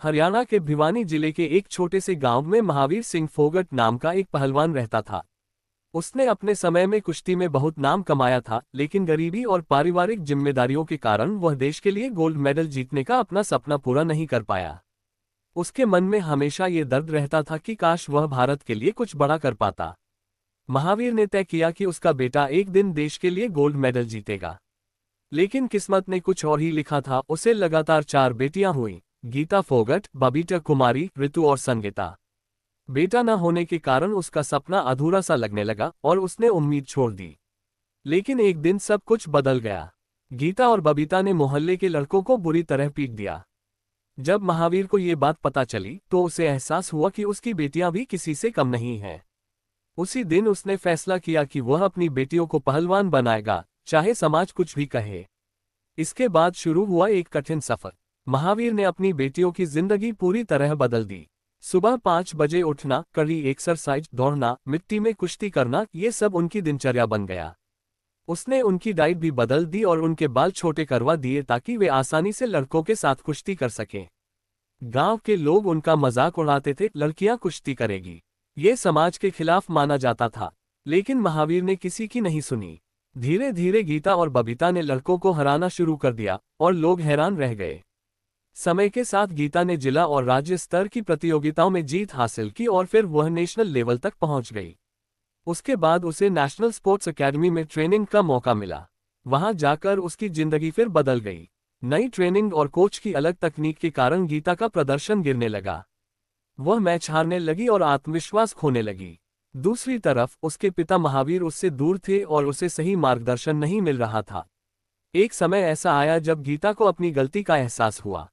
हरियाणा के भिवानी जिले के एक छोटे से गांव में महावीर सिंह फोगट नाम का एक पहलवान रहता था। उसने अपने समय में कुश्ती में बहुत नाम कमाया था, लेकिन गरीबी और पारिवारिक जिम्मेदारियों के कारण वह देश के लिए गोल्ड मेडल जीतने का अपना सपना पूरा नहीं कर पाया। उसके मन में हमेशा ये दर्द रहता था कि काश वह भारत के लिए कुछ बड़ा कर पाता। महावीर ने तय किया कि उसका बेटा एक दिन देश के लिए गोल्ड मेडल जीतेगा। लेकिन किस्मत ने कुछ और ही लिखा था। उसे लगातार 4 बेटियां हुई, गीता फोगट, बबीता कुमारी, ऋतु और संगीता। बेटा न होने के कारण उसका सपना अधूरा सा लगने लगा और उसने उम्मीद छोड़ दी। लेकिन एक दिन सब कुछ बदल गया। गीता और बबीता ने मोहल्ले के लड़कों को बुरी तरह पीट दिया। जब महावीर को ये बात पता चली तो उसे एहसास हुआ कि उसकी बेटियां भी किसी से कम नहीं हैं। उसी दिन उसने फैसला किया कि वह अपनी बेटियों को पहलवान बनाएगा, चाहे समाज कुछ भी कहे। इसके बाद शुरू हुआ एक कठिन सफर। महावीर ने अपनी बेटियों की जिंदगी पूरी तरह बदल दी। सुबह 5 बजे उठना, कड़ी एक्सरसाइज, दौड़ना, मिट्टी में कुश्ती करना, ये सब उनकी दिनचर्या बन गया। उसने उनकी डाइट भी बदल दी और उनके बाल छोटे करवा दिए ताकि वे आसानी से लड़कों के साथ कुश्ती कर सकें। गांव के लोग उनका मजाक उड़ाते थे, लड़कियां कुश्ती करेगी, ये समाज के खिलाफ माना जाता था। लेकिन महावीर ने किसी की नहीं सुनी। धीरे धीरे गीता और बबीता ने लड़कों को हराना शुरू कर दिया और लोग हैरान रह गए। समय के साथ गीता ने जिला और राज्य स्तर की प्रतियोगिताओं में जीत हासिल की और फिर वह नेशनल लेवल तक पहुंच गई। उसके बाद उसे नेशनल स्पोर्ट्स एकेडमी में ट्रेनिंग का मौका मिला। वहां जाकर उसकी जिंदगी फिर बदल गई। नई ट्रेनिंग और कोच की अलग तकनीक के कारण गीता का प्रदर्शन गिरने लगा। वह मैच हारने लगी और आत्मविश्वास खोने लगी। दूसरी तरफ उसके पिता महावीर उससे दूर थे और उसे सही मार्गदर्शन नहीं मिल रहा था। एक समय ऐसा आया जब गीता को अपनी गलती का एहसास हुआ।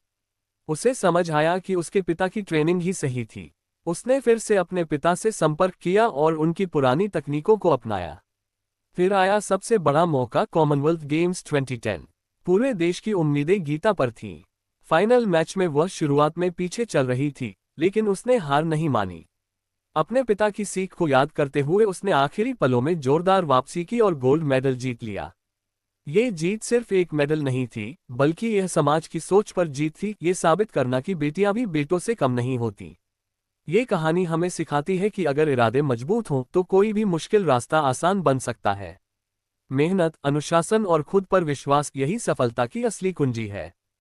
उसे समझ आया कि उसके पिता की ट्रेनिंग ही सही थी। उसने फिर से अपने पिता से संपर्क किया और उनकी पुरानी तकनीकों को अपनाया। फिर आया सबसे बड़ा मौका, कॉमनवेल्थ गेम्स 2010। पूरे देश की उम्मीदें गीता पर थीं। फाइनल मैच में वह शुरुआत में पीछे चल रही थी, लेकिन उसने हार नहीं मानी। अपने पिता की सीख को याद करते हुए उसने आखिरी पलों में जोरदार वापसी की और गोल्ड मेडल जीत लिया। ये जीत सिर्फ एक मेडल नहीं थी, बल्कि यह समाज की सोच पर जीत थी, ये साबित करना कि बेटियां भी बेटों से कम नहीं होती। ये कहानी हमें सिखाती है कि अगर इरादे मजबूत हों तो कोई भी मुश्किल रास्ता आसान बन सकता है। मेहनत, अनुशासन और खुद पर विश्वास, यही सफलता की असली कुंजी है।